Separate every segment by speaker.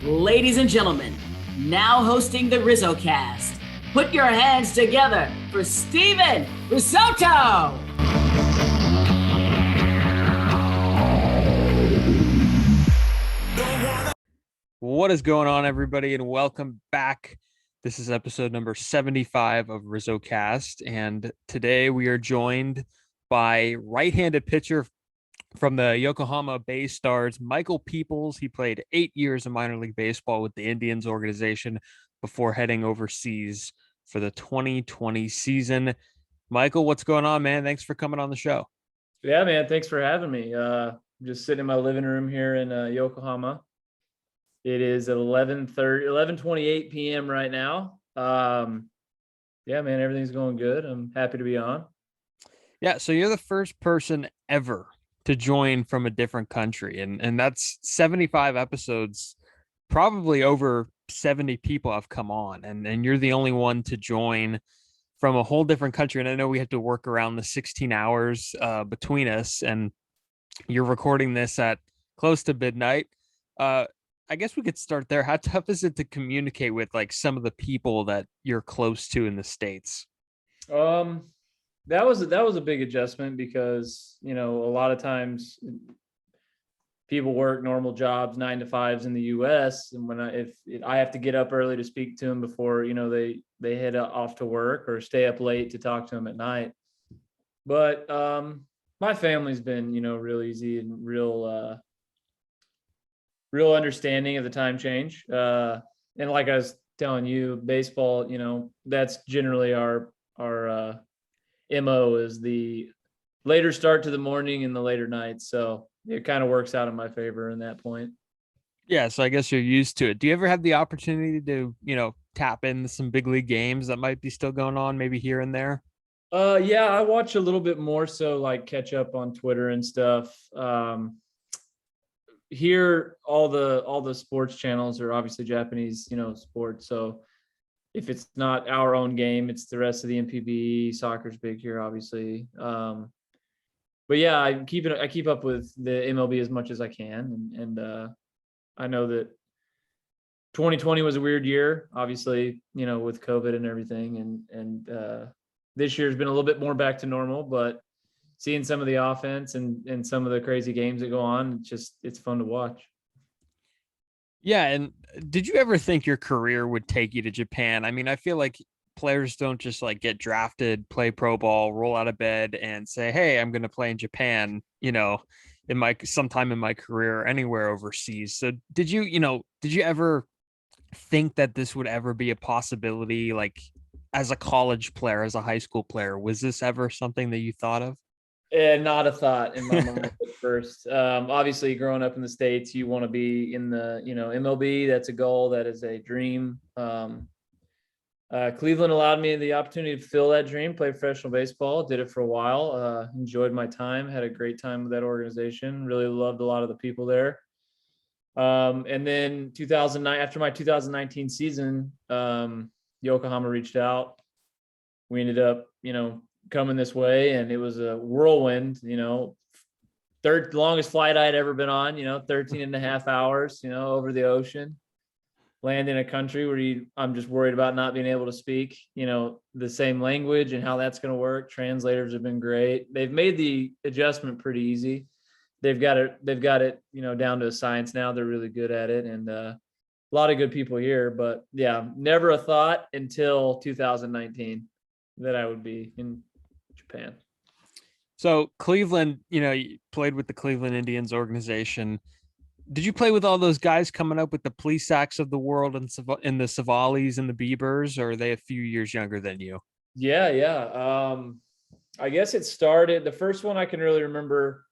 Speaker 1: Ladies and gentlemen, now hosting the RizzoCast, put your hands together for Steven Risotto!
Speaker 2: What is going on, everybody, and welcome back. This is episode number 75 of RizzoCast, and today we are joined by right-handed pitcher from the Yokohama BayStars, Michael Peoples. He played 8 years of minor league baseball with the Indians organization before heading overseas for the 2020 season. Michael, what's going on, man? Thanks for coming on the show.
Speaker 3: Yeah, man. Thanks for having me. Just sitting in my living room here in Yokohama. It is 11:28 p.m. right now. Yeah, man, everything's going good. I'm happy to be on.
Speaker 2: Yeah, so you're the first person ever to join from a different country, and that's 75 episodes. Probably over 70 people have come on, and you're the only one to join from a whole different country. And I know we had to work around the 16 hours between us, and you're recording this at close to midnight. I guess we could start there. How tough is it to communicate with like some of the people that you're close to in the States?
Speaker 3: That was a big adjustment because, a lot of times people work normal jobs, 9 to 5s in the US. And if I have to get up early to speak to them before, they head off to work or stay up late to talk to them at night. But my family's been, real easy and real understanding of the time change. And like I was telling you, baseball, that's generally our MO is the later start to the morning and the later nights. So it kind of works out in my favor in that point.
Speaker 2: Yeah, so I guess you're used to it. Do you ever have the opportunity to, tap into some big league games that might be still going on, maybe here and there?
Speaker 3: Yeah, I watch a little bit more, so like catch up on Twitter and stuff. Here, all the sports channels are obviously Japanese, sports. So if it's not our own game, it's the rest of the NPB. Soccer's big here, obviously. But yeah, I keep up with the MLB as much as I can, and I know that 2020 was a weird year, obviously, with COVID and everything, and this year's been a little bit more back to normal. But seeing some of the offense and some of the crazy games that go on, it's fun to watch.
Speaker 2: Yeah, and did you ever think your career would take you to Japan? I mean, I feel like players don't just like get drafted, play pro ball, roll out of bed and say, "Hey, I'm going to play in Japan," sometime in my career or anywhere overseas. So did you ever think that this would ever be a possibility, like as a college player, as a high school player? Was this ever something that you thought of?
Speaker 3: Not a thought in my mind at first. Obviously, growing up in the States, you want to be in the MLB. That's a goal. That is a dream. Cleveland allowed me the opportunity to fulfill that dream, play professional baseball. Did it for a while. Enjoyed my time. Had a great time with that organization. Really loved a lot of the people there. And then 2009, after my 2019 season, Yokohama reached out. We ended up, coming this way, and it was a whirlwind. Third longest flight I had ever been on. 13 and a half hours. Over the ocean. Land in a country where I'm just worried about not being able to speak, the same language and how that's going to work. Translators have been great. They've made the adjustment pretty easy. They've got it, down to a science now. They're really good at it, and a lot of good people here. But yeah, never a thought until 2019 that I would be in Japan.
Speaker 2: So Cleveland, you played with the Cleveland Indians organization. Did you play with all those guys coming up with the Plesac's of the world and the Savalis and the Biebers, or are they a few years younger than you?
Speaker 3: Yeah. I guess it started, the first one I can really remember,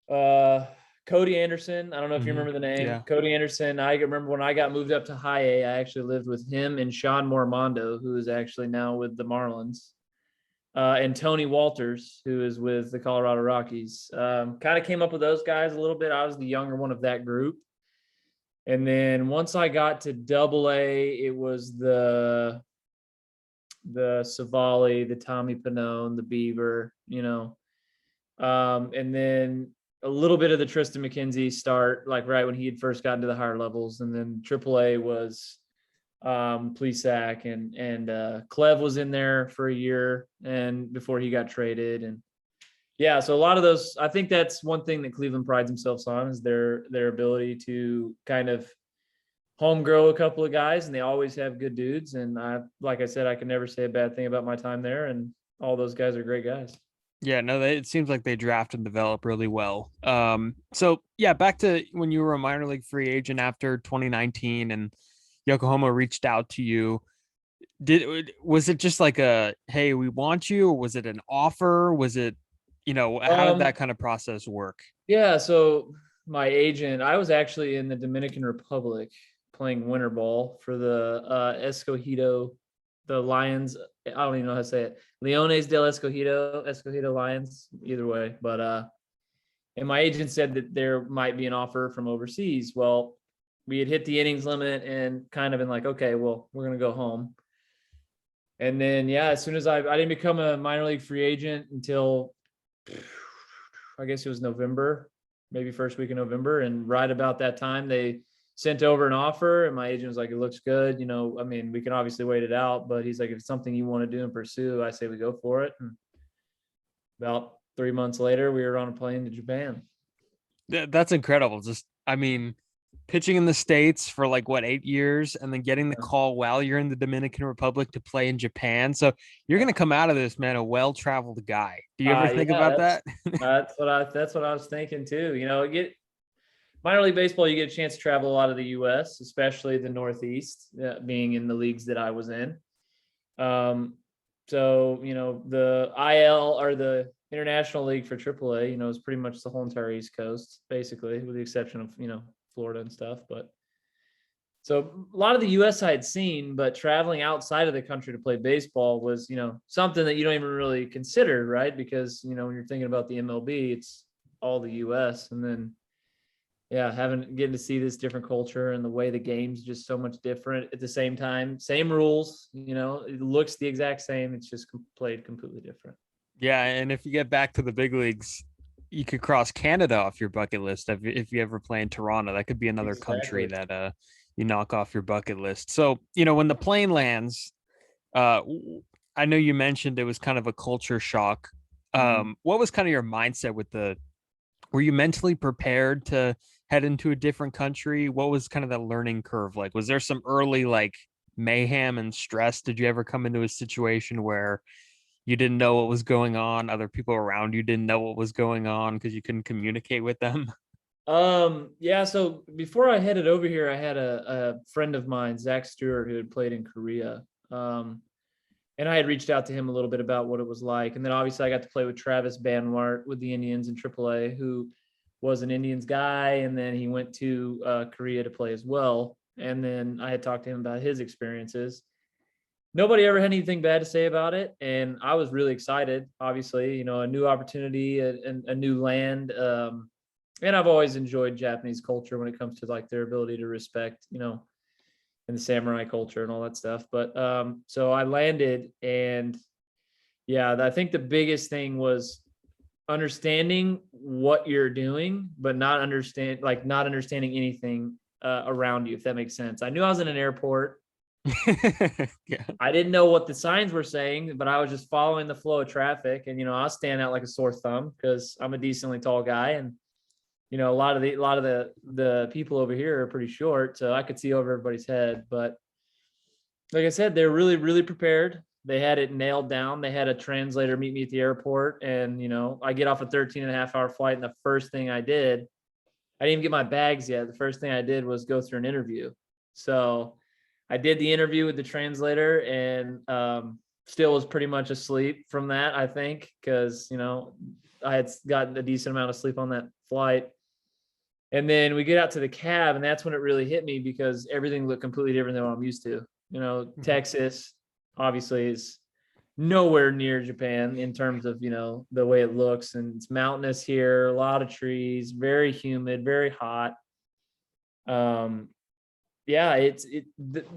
Speaker 3: Cody Anderson. I don't know if you remember the name.
Speaker 2: Yeah.
Speaker 3: Cody Anderson. I remember when I got moved up to high A, I actually lived with him and Sean Mormondo, who is actually now with the Marlins. And Tony Walters, who is with the Colorado Rockies. Kind of came up with those guys a little bit. I was the younger one of that group. And then once I got to Double A, it was the Savali, the Tommy Pannone, the Bieber, and then a little bit of the Tristan McKenzie start, like right when he had first gotten to the higher levels. And then AAA was Plesac and Clev was in there for a year and before he got traded. And yeah, so a lot of those, I think that's one thing that Cleveland prides themselves on is their ability to kind of home grow a couple of guys, and they always have good dudes. And like I said, I can never say a bad thing about my time there, and all those guys are great guys.
Speaker 2: Yeah, no, it seems like they draft and develop really well. So yeah, back to when you were a minor league free agent after 2019 and Yokohama reached out to you. Was it just like a, hey, we want you, or was it an offer? Was it, how did that kind of process work?
Speaker 3: Yeah, so my agent, I was actually in the Dominican Republic playing winter ball for the Escogido, the Lions. I don't even know how to say it. Leones del Escogido Lions, either way. But and my agent said that there might be an offer from overseas. Well, we had hit the innings limit and kind of been like, okay, well, we're gonna go home. And then yeah, as soon as I didn't become a minor league free agent until I guess it was November, maybe first week in November. And right about that time, they sent over an offer, and my agent was like, it looks good. I mean, we can obviously wait it out, but he's like, if it's something you want to do and pursue, I say we go for it. And about 3 months later, we were on a plane to Japan.
Speaker 2: That's incredible. Just, I mean, pitching in the States for like 8 years and then getting the call while you're in the Dominican Republic to play in Japan. So you're going to come out of this, man, a well-traveled guy. Do you ever think about that?
Speaker 3: That's what I was thinking too. Minor league baseball, you get a chance to travel a lot of the U.S., especially the Northeast, being in the leagues that I was in. So, the IL or the International League for AAA, is pretty much the whole entire East Coast, basically, with the exception of, Florida and stuff. But so a lot of the U.S. I had seen, but traveling outside of the country to play baseball was, something that you don't even really consider, right? Because, when you're thinking about the MLB, it's all the U.S. And then, yeah, getting to see this different culture and the way the game's just so much different at the same time. Same rules, it looks the exact same. It's just played completely different.
Speaker 2: Yeah, and if you get back to the big leagues, you could cross Canada off your bucket list if you ever play in Toronto. That could be another country that you knock off your bucket list. So, when the plane lands, I know you mentioned it was kind of a culture shock. What was kind of your mindset were you mentally prepared to head into a different country? What was kind of the learning curve like? Was there some early mayhem and stress? Did you ever come into a situation where you didn't know what was going on? Other people around you didn't know what was going on because you couldn't communicate with them?
Speaker 3: Yeah. So before I headed over here, I had a friend of mine, Zach Stewart, who had played in Korea. And I had reached out to him a little bit about what it was like. And then obviously I got to play with Travis Banwart with the Indians in AAA, who was an Indians guy. And then he went to Korea to play as well. And then I had talked to him about his experiences. Nobody ever had anything bad to say about it. And I was really excited, obviously, a new opportunity and a new land. And I've always enjoyed Japanese culture when it comes to their ability to respect, and the samurai culture and all that stuff. But so I landed, and yeah, I think the biggest thing was understanding what you're doing, but not understanding anything around you, if that makes sense. I knew I was in an airport.
Speaker 2: Yeah.
Speaker 3: I didn't know what the signs were saying, but I was just following the flow of traffic. And, I stand out like a sore thumb because I'm a decently tall guy. And, a lot of the people over here are pretty short, so I could see over everybody's head. But like I said, they're really, really prepared. They had it nailed down. They had a translator meet me at the airport, and, I get off a 13-and-a-half-hour flight. And the first thing I didn't even get my bags yet. The first thing I did was go through an interview. So I did the interview with the translator, and still was pretty much asleep from that, I think, because, I had gotten a decent amount of sleep on that flight. And then we get out to the cab, and that's when it really hit me, because everything looked completely different than what I'm used to. Texas obviously is nowhere near Japan in terms of, the way it looks, and it's mountainous here, a lot of trees, very humid, very hot. Yeah,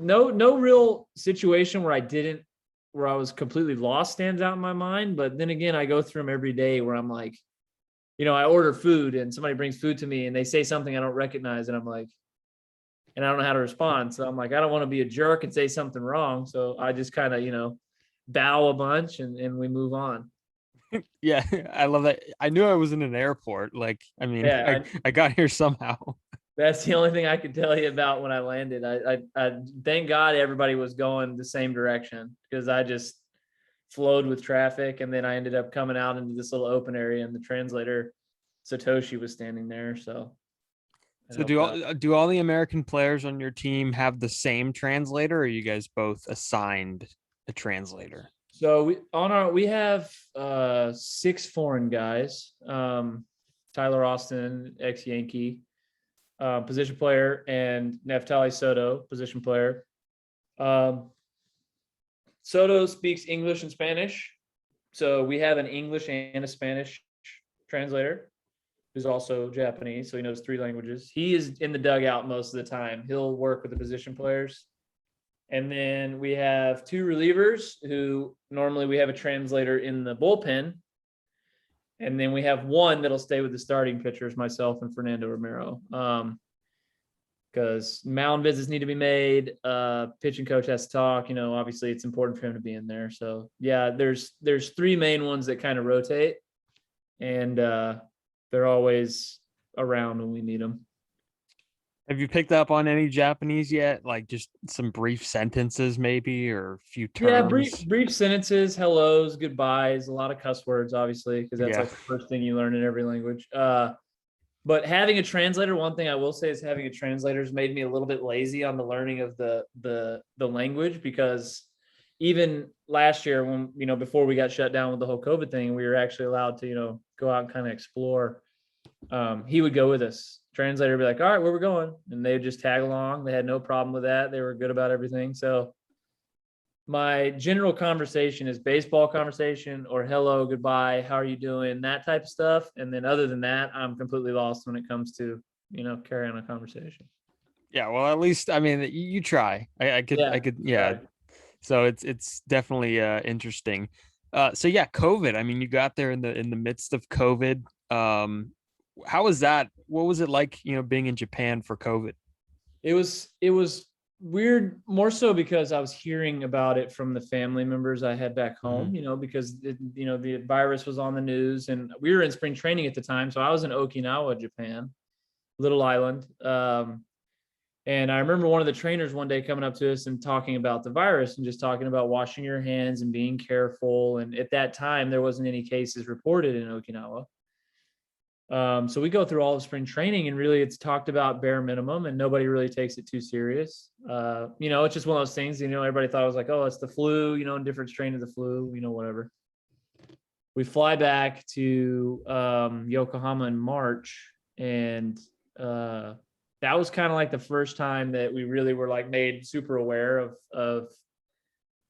Speaker 3: no real situation where I was completely lost stands out in my mind. But then again, I go through them every day where I'm like, I order food and somebody brings food to me and they say something I don't recognize, and I'm like, and I don't know how to respond. So I'm like, I don't want to be a jerk and say something wrong. So I just kind of, bow a bunch and we move on.
Speaker 2: Yeah, I love that. I knew I was in an airport. Like, I mean,
Speaker 3: Yeah,
Speaker 2: I got here somehow.
Speaker 3: that's the only thing I could tell you about when I landed. I thank God everybody was going the same direction, because I just flowed with traffic, and then I ended up coming out into this little open area, and the translator Satoshi was standing there. So
Speaker 2: So do all the American players on your team have the same translator, or are you guys both assigned a translator?
Speaker 3: So we have 6 foreign guys. Tyler Austin, ex-Yankee, position player, and Neftali Soto, position player. Soto speaks English and Spanish. So we have an English and a Spanish translator who's also Japanese. So he knows 3 languages. He is in the dugout most of the time. He'll work with the position players. And then we have 2 relievers who normally we have a translator in the bullpen. And then we have 1 that'll stay with the starting pitchers, myself and Fernando Romero. Because mound visits need to be made. Pitching coach has to talk. Obviously it's important for him to be in there. So yeah, there's 3 main ones that kind of rotate, and they're always around when we need them.
Speaker 2: Have you picked up on any Japanese yet? Like just some brief sentences, maybe, or a few terms?
Speaker 3: Yeah, brief sentences, hellos, goodbyes, a lot of cuss words, obviously, because that's like the first thing you learn in every language. But having a translator, one thing I will say is having a translator has made me a little bit lazy on the learning of the language, because even last year when, before we got shut down with the whole COVID thing, we were actually allowed to, go out and kind of explore. He would go with us. Translator would be like, all right, where we're going. And they would just tag along. They had no problem with that. They were good about everything. So my general conversation is baseball conversation, or hello, goodbye, how are you doing, that type of stuff. And then other than that, I'm completely lost when it comes to, carrying on a conversation.
Speaker 2: Yeah, well, at least, I mean, you try. I could, yeah. So it's definitely interesting. So yeah, COVID. I mean, you got there in the midst of COVID. How was that? What was it like, being in Japan for COVID?
Speaker 3: It was weird, more so because I was hearing about it from the family members I had back home, because the virus was on the news, and we were in spring training at the time. So I was in Okinawa, Japan, little island. And I remember one of the trainers one day coming up to us and talking about the virus, and just talking about washing your hands and being careful. And at that time, there wasn't any cases reported in Okinawa. So we go through all of spring training, and really it's talked about bare minimum, and nobody really takes it too serious. It's just one of those things, everybody thought it was like, oh, it's the flu, different strain of the flu, whatever. We fly back to Yokohama in March, and that was kind of like the first time that we really were like made super aware of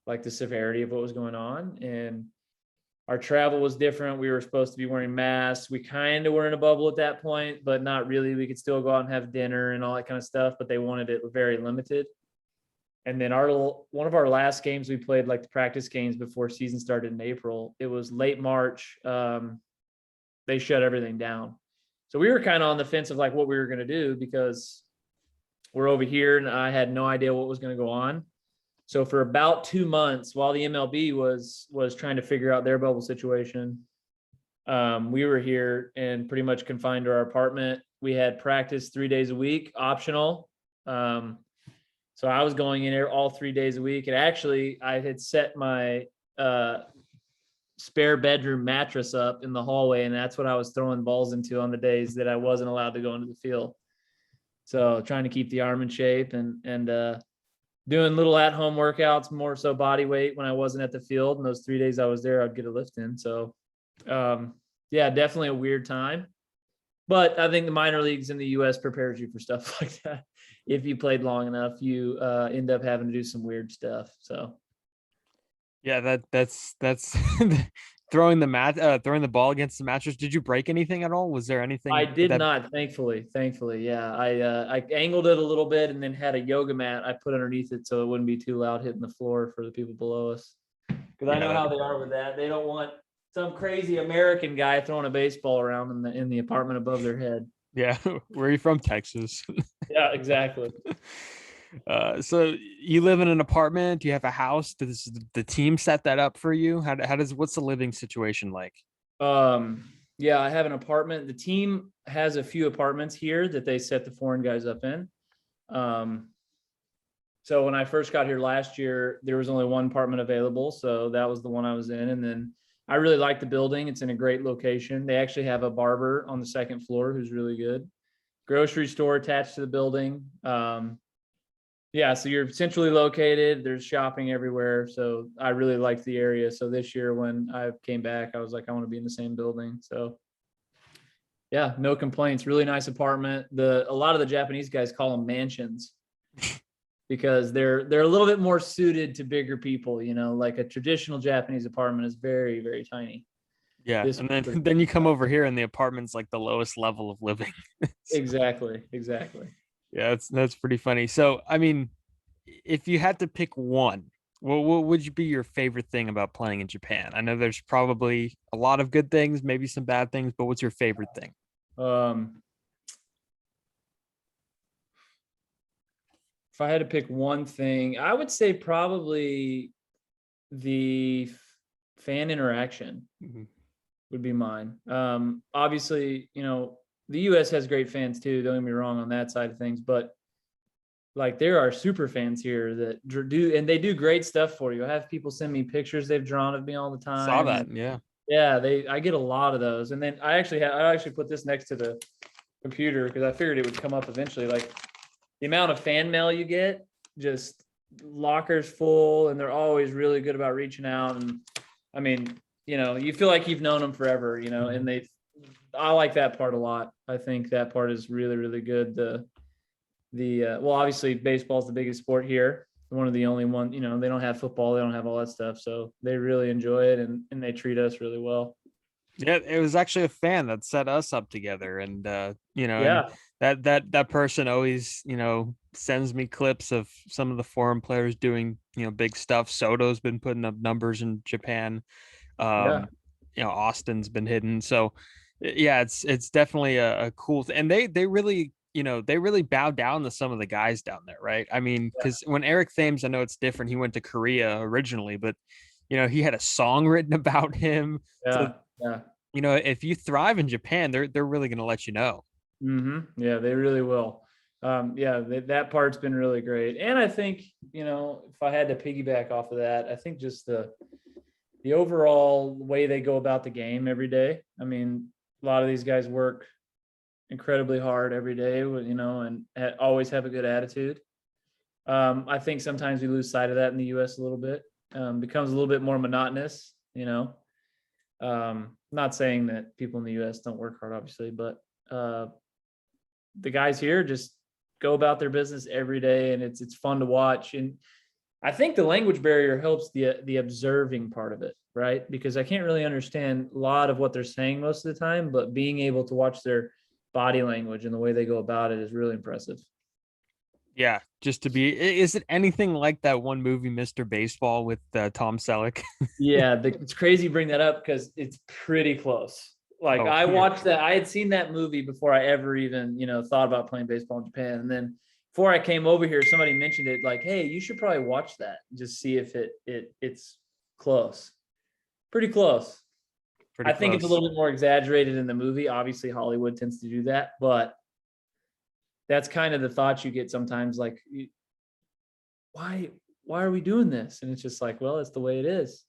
Speaker 3: like the severity of what was going on. And our travel was different. We were supposed to be wearing masks. We kind of were in a bubble at that point, but not really. We could still go out and have dinner and all that kind of stuff, but they wanted it very limited. And then one of our last games we played, like the practice games before season started in April, it was late March. They shut everything down. So we were kind of on the fence of like what we were going to do, because we're over here and I had no idea what was going to go on. So for about 2 months, while the MLB was trying to figure out their bubble situation, we were here and pretty much confined to our apartment. We had practice 3 days a week, optional. So I was going in there all 3 days a week. And actually, I had set my spare bedroom mattress up in the hallway, and that's what I was throwing balls into on the days that I wasn't allowed to go into the field. So trying to keep the arm in shape, and doing little at-home workouts, more so body weight when I wasn't at the field. And those 3 days I was there, I'd get a lift in. So yeah, definitely a weird time. But I think the minor leagues in the US prepares you for stuff like that. If you played long enough, you end up having to do some weird stuff. So
Speaker 2: yeah, that's throwing the ball against the mattress. Did you break anything at all? Was there anything?
Speaker 3: I did not, thankfully. Yeah, I angled it a little bit, and then had a yoga mat I put underneath it so it wouldn't be too loud hitting the floor for the people below us. Because I know how they are with that. They don't want some crazy American guy throwing a baseball around in the apartment above their head.
Speaker 2: Yeah. Where are you from? Texas.
Speaker 3: Yeah, exactly.
Speaker 2: So you live in an apartment? Do you have a house? Does the team set that up for you? What's the living situation like?
Speaker 3: Yeah, I have an apartment. The team has a few apartments here that they set the foreign guys up in. So when I first got here last year, there was only one apartment available. So that was the one I was in. And then I really like the building. It's in a great location. They actually have a barber on the second floor who's really good. Grocery store attached to the building. Yeah, so you're centrally located. There's shopping everywhere. So I really liked the area. So this year when I came back, I was like, I want to be in the same building. So yeah, no complaints. Really nice apartment. A lot of the Japanese guys call them mansions because they're a little bit more suited to bigger people, like a traditional Japanese apartment is very, very tiny.
Speaker 2: Yeah. And then you come over here and the apartment's like the lowest level of living.
Speaker 3: Exactly.
Speaker 2: Yeah, that's pretty funny. So, I mean, if you had to pick one, what would you be your favorite thing about playing in Japan? I know there's probably a lot of good things, maybe some bad things, but what's your favorite thing?
Speaker 3: If I had to pick one thing, I would say probably the fan interaction would be mine. Obviously, the US has great fans too. Don't get me wrong on that side of things, but like there are super fans here that do, and they do great stuff for you. I have people send me pictures they've drawn of me all the time.
Speaker 2: Saw that, yeah.
Speaker 3: Yeah, I get a lot of those. And then I actually put this next to the computer because I figured it would come up eventually. Like the amount of fan mail you get, just lockers full, and they're always really good about reaching out. And I mean, you feel like you've known them forever, and I like that part a lot. I think that part is really, really good. Well, obviously baseball is the biggest sport here. One of the only one, they don't have football. They don't have all that stuff. So they really enjoy it and they treat us really well.
Speaker 2: Yeah, it was actually a fan that set us up together. And,
Speaker 3: Yeah.
Speaker 2: and that person always, sends me clips of some of the foreign players doing, big stuff. Soto's been putting up numbers in Japan. Austin's been hidden. So yeah, it's definitely a cool thing. And they really, they really bow down to some of the guys down there, right? I mean, because when Eric Thames, I know it's different. He went to Korea originally, but he had a song written about him.
Speaker 3: Yeah.
Speaker 2: If you thrive in Japan, they're really going to let you know.
Speaker 3: Yeah, they really will. That part's been really great. And I think, if I had to piggyback off of that, I think just the overall way they go about the game every day. I mean, a lot of these guys work incredibly hard every day, and always have a good attitude. I think sometimes we lose sight of that in the US a little bit. Becomes a little bit more monotonous, not saying that people in the US don't work hard, obviously, but the guys here just go about their business every day, and it's fun to watch. And I think the language barrier helps the observing part of it, right? Because I can't really understand a lot of what they're saying most of the time, but being able to watch their body language and the way they go about it is really impressive.
Speaker 2: Yeah, is it anything like that one movie, Mr. Baseball, with Tom Selleck?
Speaker 3: Yeah, it's crazy you bring that up because it's pretty close. Like I watched that. I had seen that movie before I ever even, thought about playing baseball in Japan. And then before I came over here, somebody mentioned it like, hey, you should probably watch that. Just see if it's close. Pretty close. I think it's a little bit more exaggerated in the movie. Obviously, Hollywood tends to do that, but that's kind of the thoughts you get sometimes. Like, why are we doing this? And it's just like, well, it's the way it is.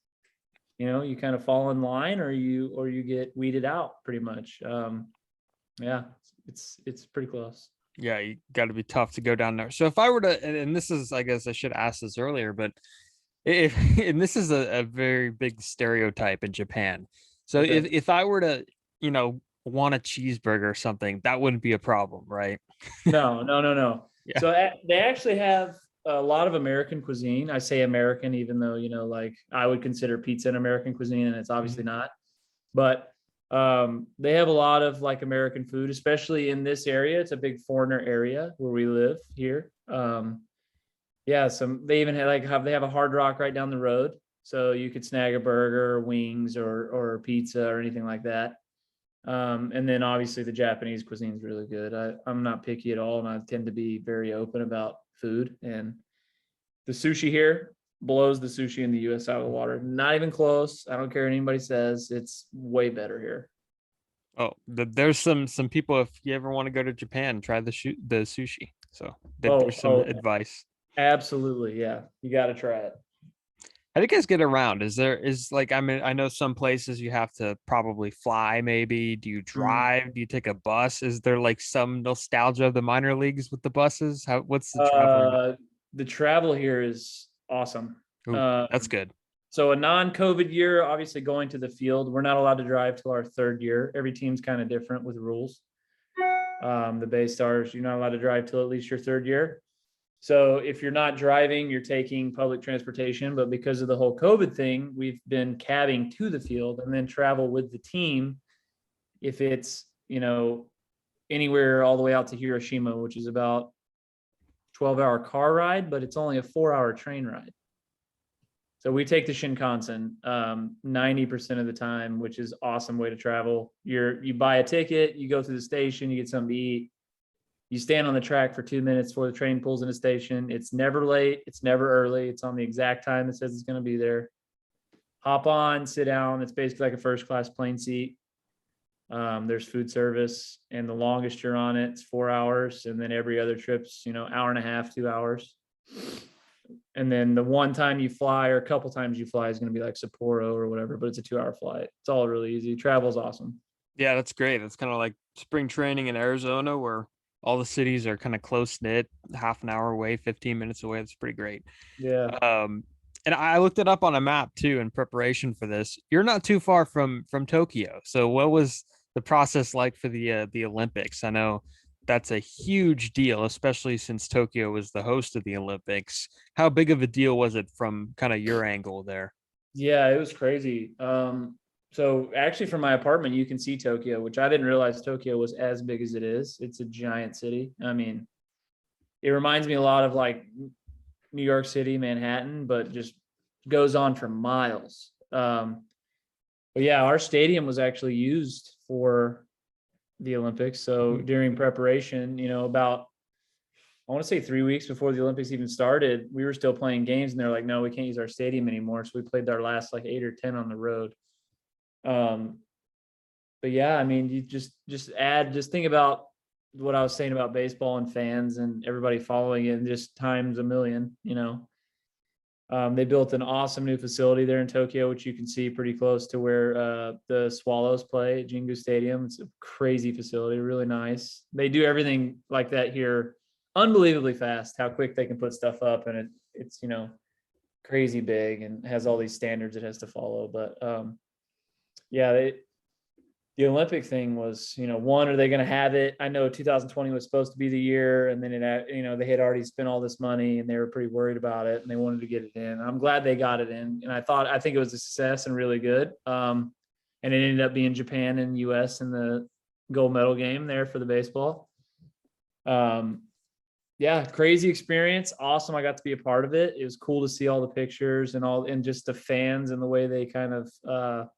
Speaker 3: You kind of fall in line, or you get weeded out, pretty much. Yeah, it's pretty close.
Speaker 2: Yeah, you got to be tough to go down there. So if I were to, and this is, I guess I should ask this earlier, but and this is a very big stereotype in Japan. So if I were to, want a cheeseburger or something, that wouldn't be a problem, right?
Speaker 3: No.
Speaker 2: Yeah.
Speaker 3: So they actually have a lot of American cuisine. I say American, even though, like I would consider pizza an American cuisine, and it's obviously not. But they have a lot of like American food, especially in this area. It's a big foreigner area where we live here. They even have they have a Hard Rock right down the road. So you could snag a burger, wings, or pizza or anything like that. And then obviously the Japanese cuisine is really good. I'm not picky at all, and I tend to be very open about food. And the sushi here blows the sushi in the US out of the water. Not even close. I don't care what anybody says. It's way better here.
Speaker 2: Oh, there's some people, if you ever want to go to Japan, try the sushi. So there's some advice.
Speaker 3: Absolutely. Yeah. You got to try it.
Speaker 2: How do you guys get around? I mean, I know some places you have to probably fly, maybe. Do you drive? Do you take a bus? Is there like some nostalgia of the minor leagues with the buses? What's the travel?
Speaker 3: The travel here is awesome.
Speaker 2: Ooh, that's good.
Speaker 3: So a non-COVID year, obviously going to the field, we're not allowed to drive till our third year. Every team's kind of different with rules. The BayStars, you're not allowed to drive till at least your third year. So if you're not driving, you're taking public transportation. But because of the whole COVID thing, we've been cabbing to the field and then travel with the team. If it's, anywhere all the way out to Hiroshima, which is about 12-hour car ride, but it's only a 4-hour train ride. So we take the Shinkansen 90% of the time, which is awesome way to travel. You buy a ticket, you go through the station, you get something to eat. You stand on the track for 2 minutes before the train pulls in a station. It's never late. It's never early. It's on the exact time it says it's going to be there. Hop on, sit down. It's basically like a first class plane seat. There's food service, and the longest you're on it's 4 hours. And then every other trip's, hour and a half, 2 hours. And then the one time you fly or a couple times you fly is going to be like Sapporo or whatever, but it's a 2-hour flight. It's all really easy. Travel's awesome.
Speaker 2: Yeah, that's great. That's kind of like spring training in Arizona where all the cities are kind of close knit, half an hour away, 15 minutes away. That's pretty great.
Speaker 3: Yeah.
Speaker 2: And I looked it up on a map too in preparation for this. You're not too far from Tokyo. So what was the process like for the Olympics? I know that's a huge deal, especially since Tokyo was the host of the Olympics. How big of a deal was it from kind of your angle there?
Speaker 3: Yeah, it was crazy. So actually from my apartment, you can see Tokyo, which I didn't realize Tokyo was as big as it is. It's a giant city. I mean, it reminds me a lot of like New York City, Manhattan, but just goes on for miles. But yeah, our stadium was actually used for the Olympics. So during preparation, about, I want to say 3 weeks before the Olympics even started, we were still playing games and they're like, no, we can't use our stadium anymore. So we played our last like 8 or 10 on the road. But yeah, I mean, you just think about what I was saying about baseball and fans and everybody following it, and just times a million. They built an awesome new facility there in Tokyo, which you can see pretty close to where the Swallows play at Jingu Stadium. It's a crazy facility, really nice. They do everything like that here unbelievably fast, how quick they can put stuff up, and it's crazy big and has all these standards it has to follow. But yeah, the Olympic thing was, one, are they going to have it? I know 2020 was supposed to be the year, and then they had already spent all this money and they were pretty worried about it and they wanted to get it in. I'm glad they got it in. And I think it was a success and really good. And it ended up being Japan and US in the gold medal game there for the baseball. Yeah, crazy experience. Awesome. I got to be a part of it. It was cool to see all the pictures and just the fans and the way they kind of,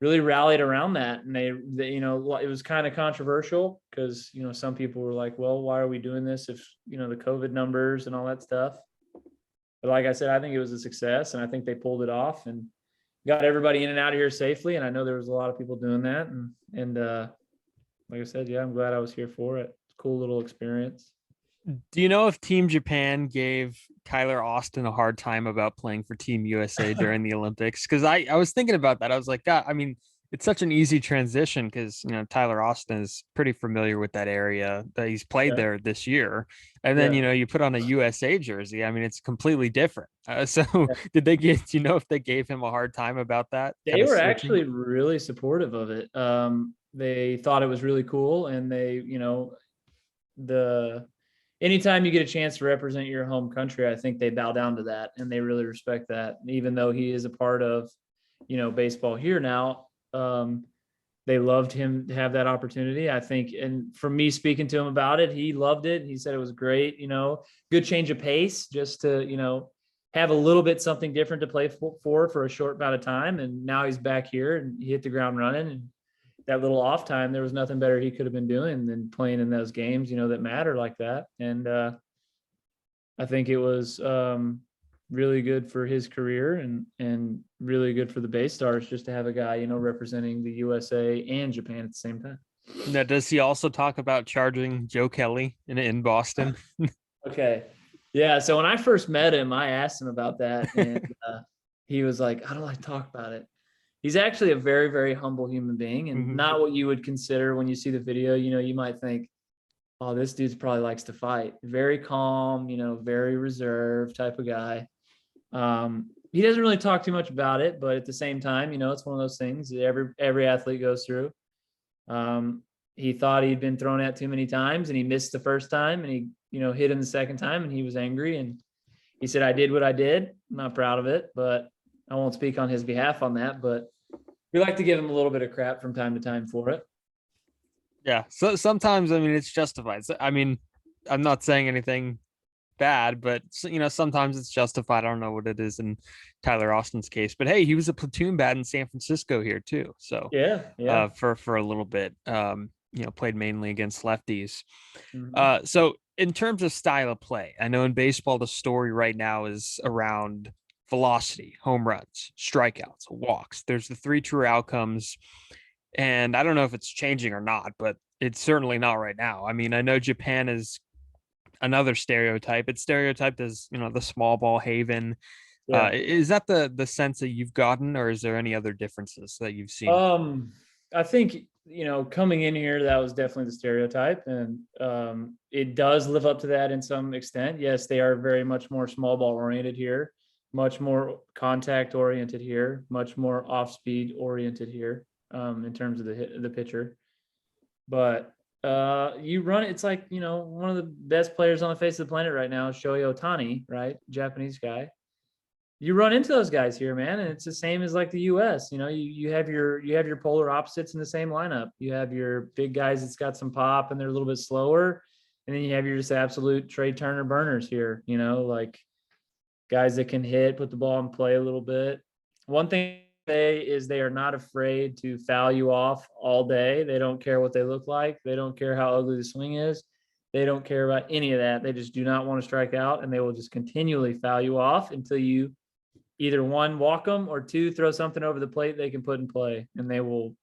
Speaker 3: really rallied around that. And they it was kind of controversial because, some people were like, well, why are we doing this if, the COVID numbers and all that stuff. But like I said, I think it was a success, and I think they pulled it off and got everybody in and out of here safely. And I know there was a lot of people doing that. And like I said, yeah, I'm glad I was here for it. It's a cool little experience.
Speaker 2: Do you know if Team Japan gave Tyler Austin a hard time about playing for Team USA during the Olympics? Because I was thinking about that. I was like, God, I mean, it's such an easy transition because, Tyler Austin is pretty familiar with that area, that he's played there this year. And then, you put on a USA jersey. I mean, it's completely different. Did they do you know if they gave him a hard time about that?
Speaker 3: They were actually really supportive of it. They thought it was really cool. And they, anytime you get a chance to represent your home country, I think they bow down to that and they really respect that. Even though he is a part of, baseball here now, they loved him to have that opportunity, I think. And from me speaking to him about it, he loved it. He said it was great, good change of pace just to, have a little bit something different to play for a short amount of time. And now he's back here and he hit the ground running. And that little off time, there was nothing better he could have been doing than playing in those games, that matter like that. And I think it was really good for his career and really good for the BayStars just to have a guy, representing the USA and Japan at the same time.
Speaker 2: Now, does he also talk about charging Joe Kelly in Boston?
Speaker 3: Okay. Yeah. So when I first met him, I asked him about that, and he was like, I don't like to talk about it. He's actually a very, very humble human being, and not what you would consider when you see the video. You might think, oh, this dude probably likes to fight. Very calm, very reserved type of guy. He doesn't really talk too much about it, but at the same time, it's one of those things that every athlete goes through. He thought he'd been thrown at too many times, and he missed the first time, and he, hit him the second time, and he was angry. And he said, I did what I did. I'm not proud of it, but I won't speak on his behalf on that, but we like to give him a little bit of crap from time to time for it.
Speaker 2: Yeah. So sometimes, it's justified. I'm not saying anything bad, but sometimes it's justified. I don't know what it is in Tyler Austin's case, but hey, he was a platoon bat in San Francisco here too. So
Speaker 3: yeah.
Speaker 2: For a little bit, played mainly against lefties. So in terms of style of play, I know in baseball, the story right now is around velocity, home runs, strikeouts, walks. There's the 3 true outcomes. And I don't know if it's changing or not, but it's certainly not right now. I know Japan is another stereotype. It's stereotyped as, the small ball haven. Yeah. Is that the sense that you've gotten, or is there any other differences that you've seen?
Speaker 3: I think, coming in here, that was definitely the stereotype, and it does live up to that in some extent. Yes, they are very much more small ball oriented here, much more contact oriented here, much more off speed oriented here, in terms of the pitcher. But you run it, it's like, one of the best players on the face of the planet right now, Shohei Ohtani, right? Japanese guy. You run into those guys here, man, and it's the same as like the US. You have your polar opposites in the same lineup. You have your big guys that's got some pop and they're a little bit slower, and then you have your just absolute Trey Turner burners here, like guys that can hit, put the ball in play a little bit. One thing is they are not afraid to foul you off all day. They don't care what they look like. They don't care how ugly the swing is. They don't care about any of that. They just do not want to strike out, and they will just continually foul you off until you either 1, walk them, or 2, throw something over the plate they can put in play, and they will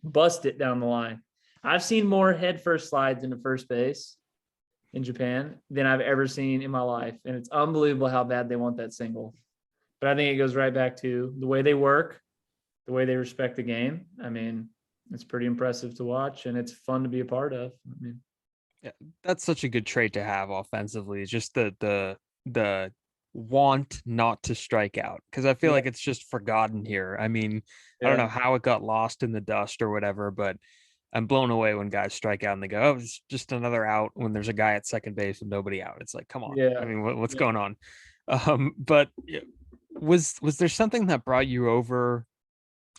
Speaker 3: bust it down the line. I've seen more head first slides into first base in Japan than I've ever seen in my life. And it's unbelievable how bad they want that single. But I think it goes right back to the way they work, the way they respect the game. It's pretty impressive to watch, and it's fun to be a part of.
Speaker 2: Yeah, that's such a good trait to have offensively. Just the want not to strike out, because I feel like it's just forgotten here. I don't know how it got lost in the dust or whatever, but I'm blown away when guys strike out and they go, oh, it's just another out, when there's a guy at second base and nobody out. It's like, come on. What's going on? But was there something that brought you over,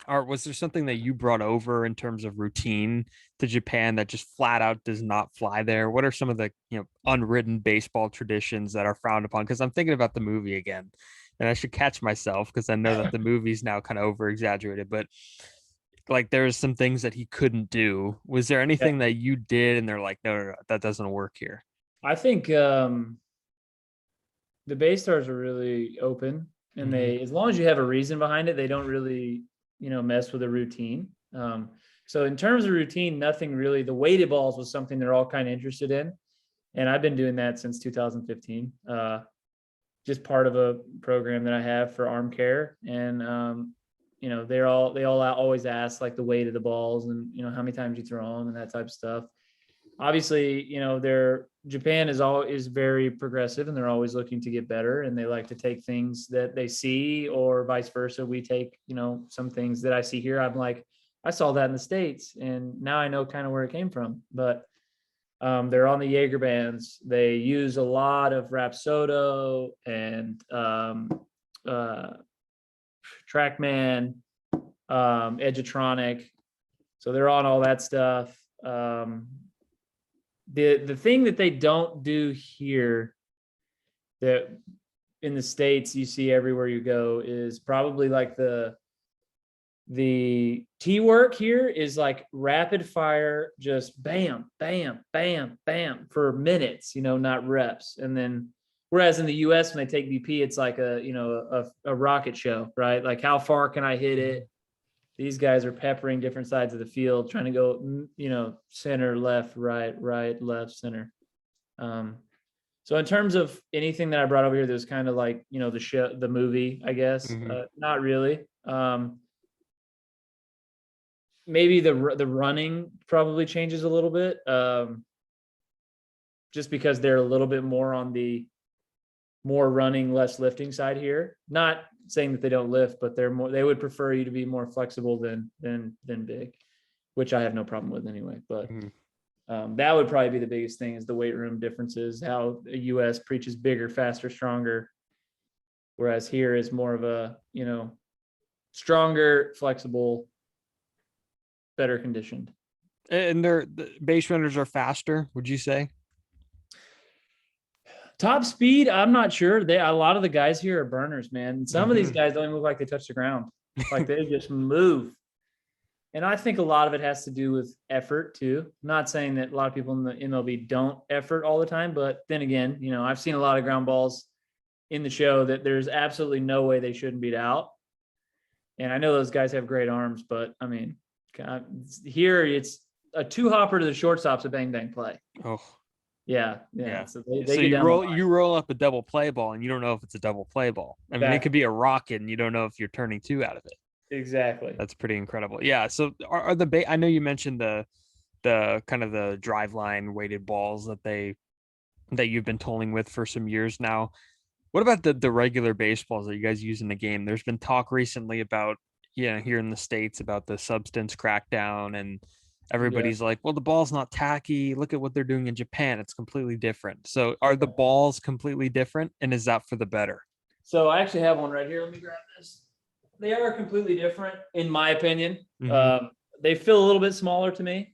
Speaker 2: or was there something that you brought over in terms of routine to Japan that just flat out does not fly there? What are some of the unwritten baseball traditions that are frowned upon? Because I'm thinking about the movie again, and I should catch myself because I know that the movie's now kind of over exaggerated, but like there's some things that he couldn't do. Was there anything that you did and they're like, no, that doesn't work here?
Speaker 3: I think the BayStars are really open, and they, as long as you have a reason behind it, they don't really mess with a routine. So in terms of routine, nothing really. The weighted balls was something they're all kind of interested in, and I've been doing that since 2015. Just part of a program that I have for arm care, and they all always ask like the weight of the balls and how many times you throw them and that type of stuff. Obviously, Japan is very progressive, and they're always looking to get better, and they like to take things that they see, or vice versa. We take, some things that I see here. I'm like, I saw that in the States, and now I know kind of where it came from. But they're on the Jaeger bands. They use a lot of Rapsodo and TrackMan, Edgertronic. So they're on all that stuff. The thing that they don't do here that in the States you see everywhere you go is probably like the tee work here is like rapid fire, just bam, bam, bam, bam for minutes, not reps. And then whereas in the US, when they take BP, it's like a rocket show, right? Like how far can I hit it? These guys are peppering different sides of the field, trying to go, center, left, right, left, center. So in terms of anything that I brought over here, that was kind of like, the movie, I guess, not really. Maybe the running probably changes a little bit, just because they're a little bit more on the more running, less lifting side here. Not saying that they don't lift, but they would prefer you to be more flexible than big, which I have no problem with anyway. But that would probably be the biggest thing, is the weight room differences, how the US preaches bigger, faster, stronger, whereas here is more of a, stronger, flexible, better conditioned.
Speaker 2: And the base runners are faster, would you say?
Speaker 3: Top speed, I'm not sure. A lot of the guys here are burners, man. Some of these guys don't even look like they touch the ground. Like they just move. And I think a lot of it has to do with effort too. I'm not saying that a lot of people in the MLB don't effort all the time, but then again, I've seen a lot of ground balls in the show that there's absolutely no way they shouldn't beat out. And I know those guys have great arms, but I mean, God, here it's a two hopper to the shortstop's a bang bang play.
Speaker 2: Oh,
Speaker 3: yeah.
Speaker 2: So
Speaker 3: they
Speaker 2: you roll up a double play ball, and you don't know if it's a double play ball. I mean, it could be a rocket, and you don't know if you're turning two out of it.
Speaker 3: Exactly.
Speaker 2: That's pretty incredible. Yeah. So are I know you mentioned the kind of the drive line weighted balls that you've been tooling with for some years now. What about the regular baseballs that you guys use in the game? There's been talk recently about, here in the States, about the substance crackdown, and everybody's like, well, the ball's not tacky. Look at what they're doing in Japan. It's completely different. So are the balls completely different, and is that for the better?
Speaker 3: So I actually have one right here. Let me grab this. They are completely different, in my opinion. They feel a little bit smaller to me.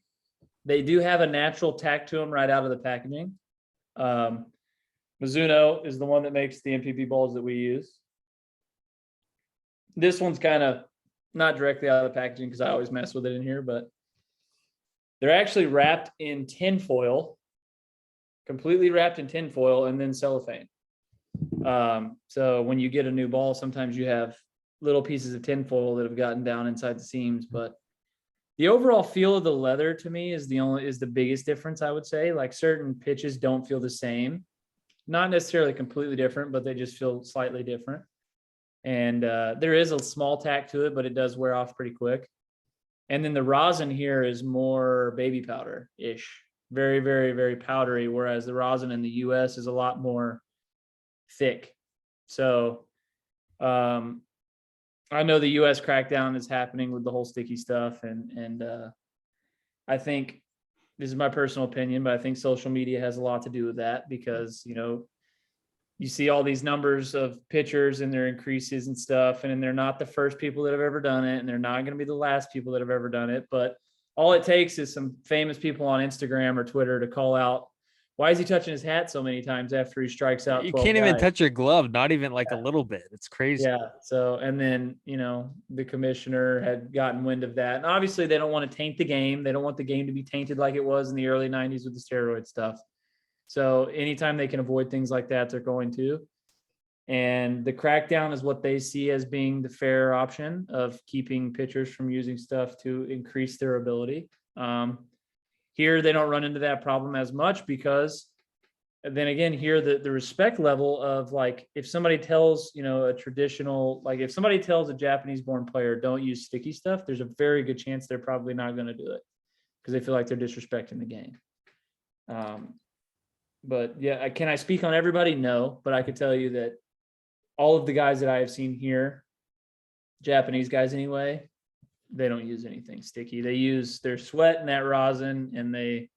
Speaker 3: They do have a natural tack to them right out of the packaging. Mizuno is the one that makes the NPB balls that we use. This one's kind of not directly out of the packaging because I always mess with it in here, but they're actually wrapped in tinfoil, completely wrapped in tinfoil, and then cellophane. So when you get a new ball, sometimes you have little pieces of tinfoil that have gotten down inside the seams, but the overall feel of the leather to me is the biggest difference, I would say. Like certain pitches don't feel the same, not necessarily completely different, but they just feel slightly different. And there is a small tack to it, but it does wear off pretty quick. And then the rosin here is more baby powder-ish, very, very, very powdery, whereas the rosin in the US is a lot more thick. So I know the US crackdown is happening with the whole sticky stuff. And I think, this is my personal opinion, but I think social media has a lot to do with that, because, you see all these numbers of pitchers and their increases and stuff, and they're not the first people that have ever done it, and they're not going to be the last people that have ever done it. But all it takes is some famous people on Instagram or Twitter to call out, why is he touching his hat so many times after he strikes out 12
Speaker 2: You can't
Speaker 3: guys?
Speaker 2: even touch your glove, not even like a little bit. It's crazy.
Speaker 3: Yeah. So, and then, the commissioner had gotten wind of that. And obviously they don't want to taint the game. They don't want the game to be tainted like it was in the early 90s with the steroid stuff. So anytime they can avoid things like that, they're going to. And the crackdown is what they see as being the fair option of keeping pitchers from using stuff to increase their ability. Here, they don't run into that problem as much, because then again, here, the respect level of, like, if somebody tells, a traditional, like if somebody tells a Japanese born player, don't use sticky stuff, there's a very good chance they're probably not going to do it, because they feel like they're disrespecting the game. But yeah, can I speak on everybody? No, but I could tell you that all of the guys that I have seen here, Japanese guys anyway, they don't use anything sticky. They use their sweat and that rosin, and they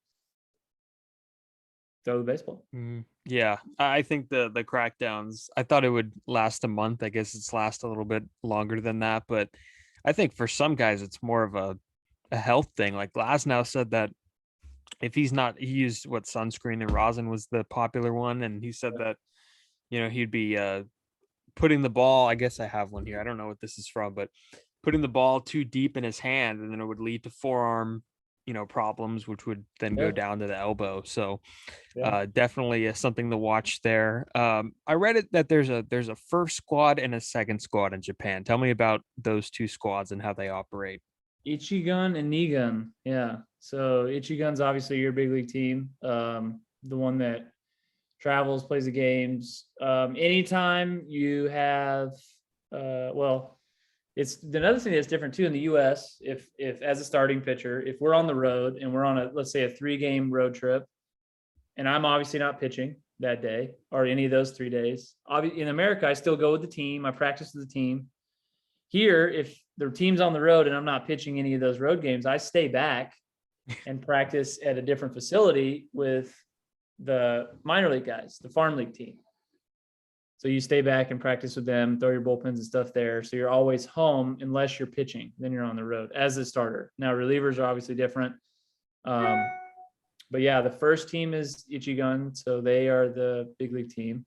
Speaker 3: throw the baseball.
Speaker 2: Yeah, I think the crackdowns, I thought it would last a month. I guess it's last a little bit longer than that, but I think for some guys it's more of a health thing. Like Glasnow said that if he used sunscreen, and rosin was the popular one, and he said that he'd be putting the ball, I guess I have one here. I don't know what this is from, but putting the ball too deep in his hand, and then it would lead to forearm, problems, which would then go down to the elbow. So definitely something to watch there. I read it that there's a first squad and a second squad in Japan. Tell me about those two squads and how they operate.
Speaker 3: Ichigun and Nigun. Yeah. So Ichigun's obviously your big league team. The one that travels, plays the games. Anytime you have, it's another thing that's different too in the US. If as a starting pitcher, if we're on the road and we're on let's say a 3-game road trip, and I'm obviously not pitching that day or any of those 3 days. In America, I still go with the team. I practice with the team. Here, if the team's on the road and I'm not pitching any of those road games, I stay back and practice at a different facility with the minor league guys, the farm league team. So you stay back and practice with them, throw your bullpens and stuff there. So you're always home unless you're pitching. Then you're on the road as a starter. Now, relievers are obviously different. But yeah, the first team is Ichigun, so they are the big league team.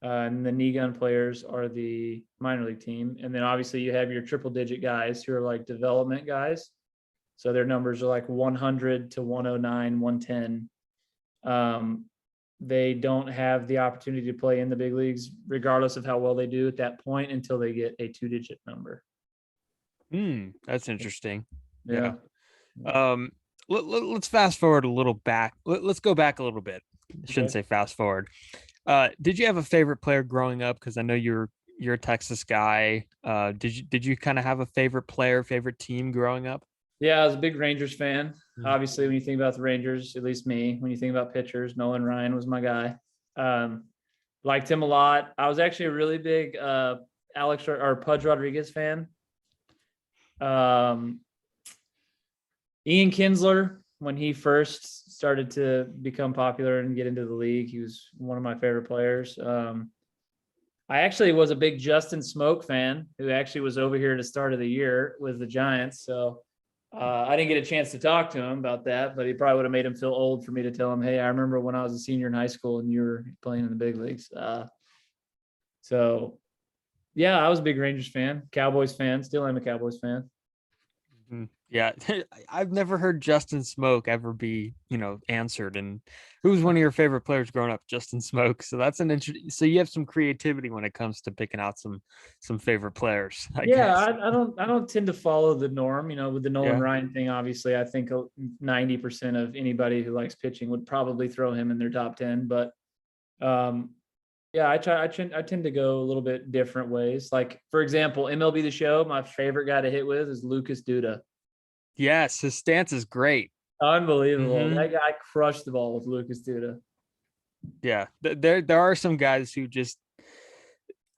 Speaker 3: And the Nigun players are the minor league team. And then obviously you have your triple digit guys who are like development guys. So their numbers are like 100 to 109, 110. They don't have the opportunity to play in the big leagues, regardless of how well they do at that point, until they get a 2-digit number.
Speaker 2: That's interesting.
Speaker 3: Yeah.
Speaker 2: Let's fast forward a little back. Let's go back a little bit. I shouldn't say fast forward. Did you have a favorite player growing up? Because I know you're a Texas guy. Did you kind of have a favorite player, favorite team growing up?
Speaker 3: Yeah, I was a big Rangers fan. Obviously, when you think about the Rangers, at least me, when you think about pitchers, Nolan Ryan was my guy. Liked him a lot. I was actually a really big Pudge Rodriguez fan. Ian Kinsler, when he first started to become popular and get into the league, he was one of my favorite players. I actually was a big Justin Smoke fan, who actually was over here at the start of the year with the Giants. So I didn't get a chance to talk to him about that, but he probably would have made him feel old for me to tell him, hey, I remember when I was a senior in high school and you were playing in the big leagues. So yeah, I was a big Rangers fan, Cowboys fan, still am a Cowboys fan.
Speaker 2: Yeah, I've never heard Justin Smoke ever be, answered. And who was one of your favorite players growing up? Justin Smoke. So that's an interesting. So you have some creativity when it comes to picking out some favorite players. I guess.
Speaker 3: I don't tend to follow the norm. With the Nolan Ryan thing, obviously, I think 90% of anybody who likes pitching would probably throw him in their top 10. But I tend to go a little bit different ways. Like, for example, MLB The Show, my favorite guy to hit with is Lucas Duda.
Speaker 2: Yes, his stance is great.
Speaker 3: Unbelievable. That guy crushed the ball with Lucas Duda.
Speaker 2: Yeah, there are some guys who just,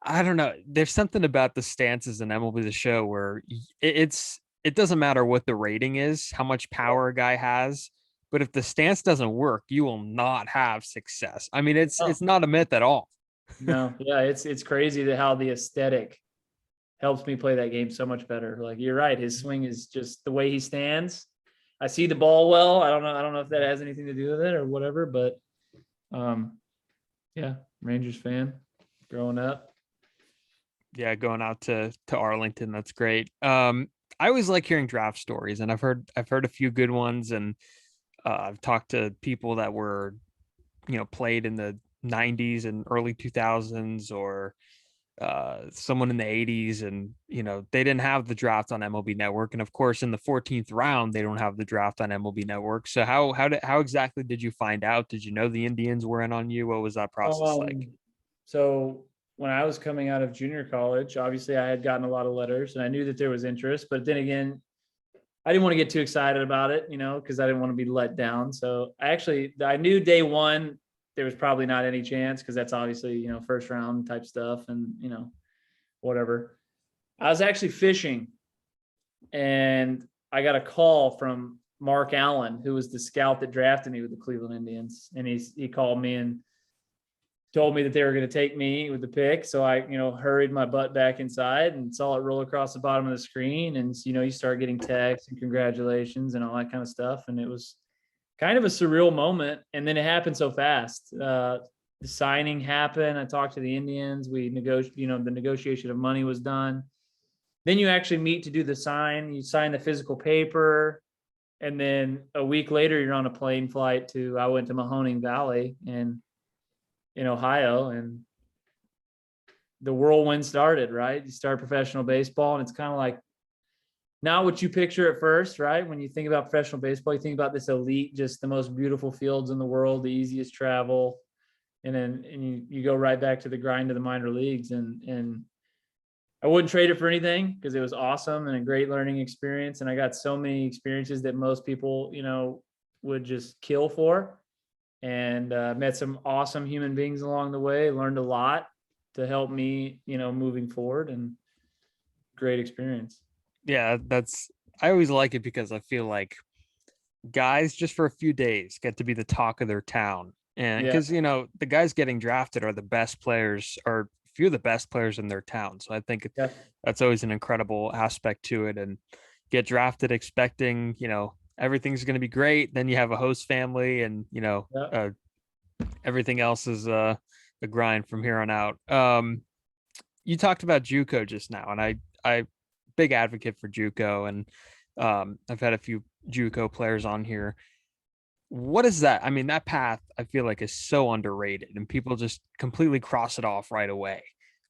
Speaker 2: I don't know. There's something about the stances in MLB The Show where it doesn't matter what the rating is, how much power a guy has, but if the stance doesn't work, you will not have success. I mean, it's not a myth at all.
Speaker 3: No, yeah, it's crazy how the aesthetic helps me play that game so much better. Like, you're right, his swing is just the way he stands. I see the ball well. I don't know if that has anything to do with it or whatever, but Rangers fan growing up.
Speaker 2: Yeah, going out to Arlington, that's great. I always like hearing draft stories, and I've heard a few good ones, and I've talked to people that were, played in the 90s and early 2000s, or someone in the 80s, and they didn't have the draft on MLB Network, and of course in the 14th round they don't have the draft on MLB Network. So how exactly did you find out? Did you know the Indians were in on you? What was that process like?
Speaker 3: So when I was coming out of junior college, obviously I had gotten a lot of letters and I knew that there was interest, but then again, I didn't want to get too excited about it, because I didn't want to be let down. So I knew day one there was probably not any chance, because that's obviously, first round type stuff and, whatever. I was actually fishing and I got a call from Mark Allen, who was the scout that drafted me with the Cleveland Indians. And he called me and told me that they were going to take me with the pick. So I, hurried my butt back inside and saw it roll across the bottom of the screen. And, you start getting texts and congratulations and all that kind of stuff. And it was kind of a surreal moment. And then it happened so fast. the signing happened. I talked to the Indians. We negotiated, the negotiation of money was done. Then you actually meet to do the sign. You sign the physical paper. And then a week later, you're on a plane flight I went to Mahoning Valley in Ohio, and the whirlwind started, right? You start professional baseball, and it's kind of like not what you picture at first, right? When you think about professional baseball, you think about this elite, just the most beautiful fields in the world, the easiest travel. And then you go right back to the grind of the minor leagues. And I wouldn't trade it for anything because it was awesome and a great learning experience. And I got so many experiences that most people, would just kill for. And met some awesome human beings along the way, learned a lot to help me, moving forward, and great experience.
Speaker 2: Yeah, I always like it because I feel like guys just for a few days get to be the talk of their town. And because, the guys getting drafted are the best players, or few of the best players in their town. So I think that's always an incredible aspect to it. And get drafted expecting, everything's going to be great. Then you have a host family, and, everything else is the grind from here on out. You talked about JUCO just now, and I big advocate for JUCO, and I've had a few JUCO players on here. What is that? I mean, that path I feel like is so underrated, and people just completely cross it off right away.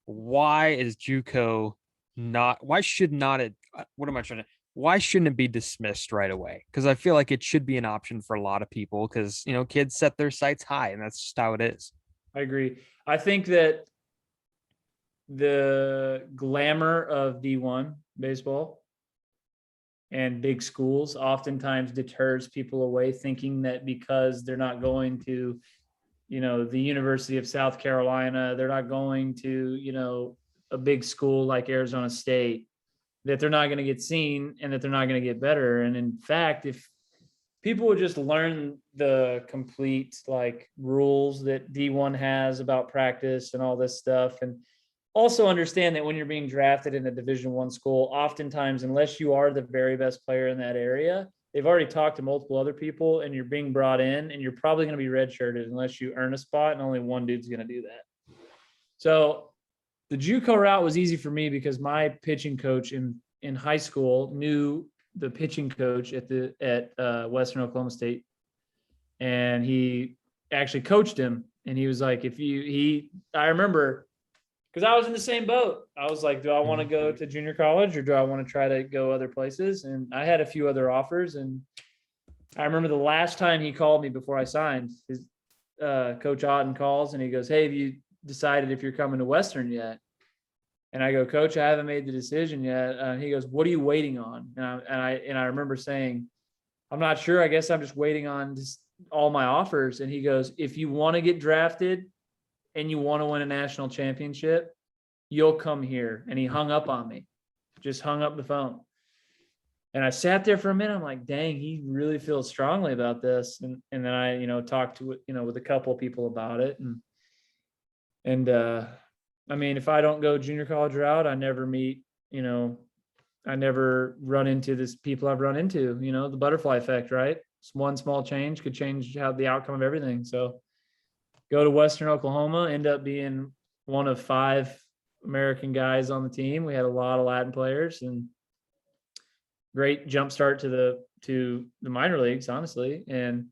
Speaker 2: Why is JUCO not? Why should not it? What am I trying to? Why shouldn't it be dismissed right away? Because I feel like it should be an option for a lot of people. Because kids set their sights high, and that's just how it is.
Speaker 3: I agree. I think that the glamour of D1 baseball and big schools oftentimes deters people away, thinking that because they're not going to, the University of South Carolina, they're not going to, a big school like Arizona State, that they're not going to get seen and that they're not going to get better. And in fact, if people would just learn the complete rules that D1 has about practice and all this stuff, and also understand that when you're being drafted in a Division I school, oftentimes, unless you are the very best player in that area, they've already talked to multiple other people, and you're being brought in, and you're probably going to be redshirted unless you earn a spot, and only one dude's going to do that. So the JUCO route was easy for me because my pitching coach in high school knew the pitching coach at Western Oklahoma State, and he actually coached him. And he was like, I remember, because I was in the same boat. I was like, do I want to go to junior college, or do I want to try to go other places? And I had a few other offers. And I remember the last time he called me before I signed, his Coach Otten calls, and he goes, hey, have you decided if you're coming to Western yet? And I go, Coach, I haven't made the decision yet. He goes, what are you waiting on? And I remember saying, I'm not sure. I guess I'm just waiting on all my offers. And he goes, if you want to get drafted and you want to win a national championship, you'll come here. And he hung up on me, just hung up the phone. And I sat there for a minute. I'm like, dang, he really feels strongly about this. And then I, talked to, with a couple of people about it. And I mean, if I don't go junior college route, I never meet, I never run into this people I've run into, the butterfly effect, right? It's one small change could change the outcome of everything. So go to Western Oklahoma, end up being one of 5 American guys on the team. We had a lot of Latin players, and great jump start to the minor leagues, honestly. And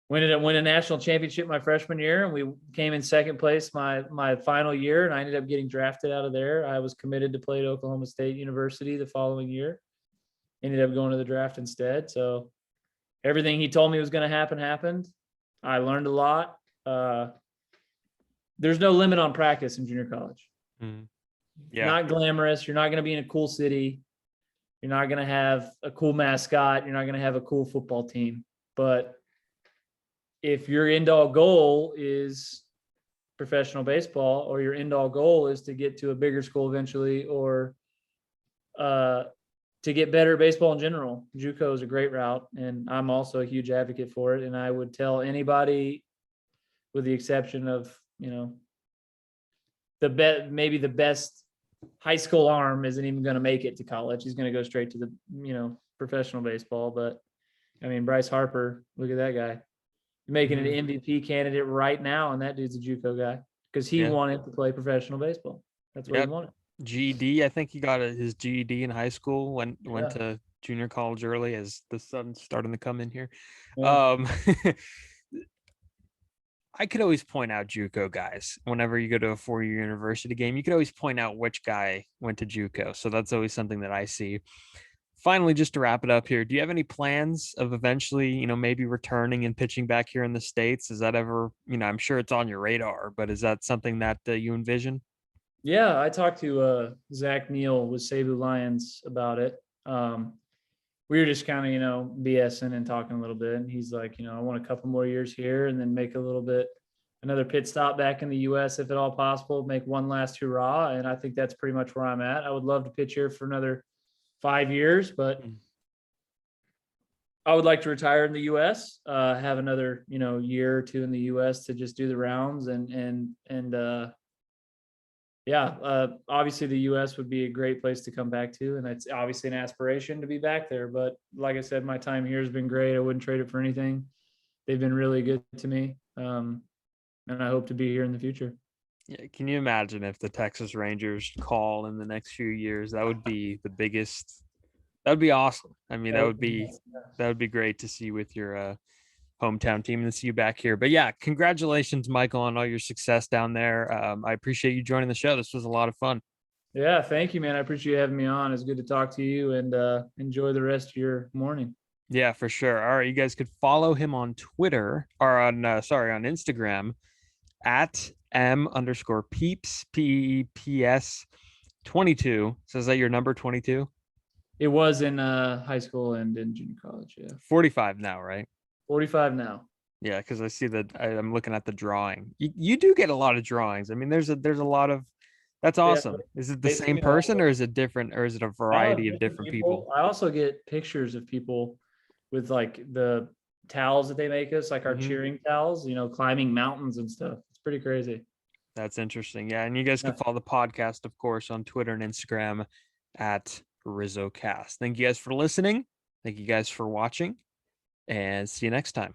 Speaker 3: we ended up winning a national championship my freshman year, and we came in second place my final year, and I ended up getting drafted out of there. I was committed to play at Oklahoma State University the following year. Ended up going to the draft instead. So everything he told me was going to happen happened. I learned a lot. There's no limit on practice in junior college.
Speaker 2: Mm. Yeah.
Speaker 3: Not glamorous. You're not going to be in a cool city. You're not going to have a cool mascot. You're not going to have a cool football team. But if your end-all goal is professional baseball, or your end-all goal is to get to a bigger school eventually, or to get better at baseball in general, JUCO is a great route, and I'm also a huge advocate for it. And I would tell anybody, with the exception of, maybe the best high school arm isn't even going to make it to college. He's going to go straight to the, professional baseball. But I mean, Bryce Harper, look at that guy. making an MVP candidate right now, and that dude's a JUCO guy because he wanted to play professional baseball. That's what he wanted.
Speaker 2: GED, I think he got his GED in high school. Went to junior college early as the sun's starting to come in here.
Speaker 3: Yeah.
Speaker 2: I could always point out JUCO guys whenever you go to a 4-year university game. You could always point out which guy went to JUCO, so that's always something that I see. Finally, just to wrap it up here, do you have any plans of eventually, maybe returning and pitching back here in the States? Is that ever, I'm sure it's on your radar, but is that something that you envision?
Speaker 3: Yeah, I talked to Zach Neal with Cebu Lions about it. We were just kind of, BSing and talking a little bit. And he's like, I want a couple more years here and then make another pit stop back in the US if at all possible, make one last hurrah. And I think that's pretty much where I'm at. I would love to pitch here for another 5 years, but I would like to retire in the US, have another, year or two in the US to just do the rounds obviously the US would be a great place to come back to. And it's obviously an aspiration to be back there. But like I said, my time here has been great. I wouldn't trade it for anything. They've been really good to me. And I hope to be here in the future.
Speaker 2: Yeah. Can you imagine if the Texas Rangers call in the next few years? That would be the biggest. That would be awesome. I mean, that would be great to see with your hometown team and to see you back here. But yeah, congratulations, Michael, on all your success down there. I appreciate you joining the show. This was a lot of fun.
Speaker 3: Yeah, thank you, man. I appreciate you having me on. It's good to talk to you, and enjoy the rest of your morning.
Speaker 2: Yeah, for sure. All right, you guys could follow him on Twitter or on Instagram at @m_peeps PEEPS 22. So is that your number 22?
Speaker 3: It was in high school and in junior college. Yeah,
Speaker 2: 45 now, right?
Speaker 3: 45 now.
Speaker 2: Yeah, because I see that I'm looking at the drawing. You do get a lot of drawings. I mean, there's a lot of. That's awesome. Is it the same person or is it different, or is it a variety of different people?
Speaker 3: I also get pictures of people with like the towels that they make us, like our cheering towels, climbing mountains and stuff. It's pretty crazy.
Speaker 2: That's interesting. Yeah, and you guys can follow the podcast, of course, on Twitter and Instagram at RizzoCast. Thank you guys for listening. Thank you guys for watching. And see you next time.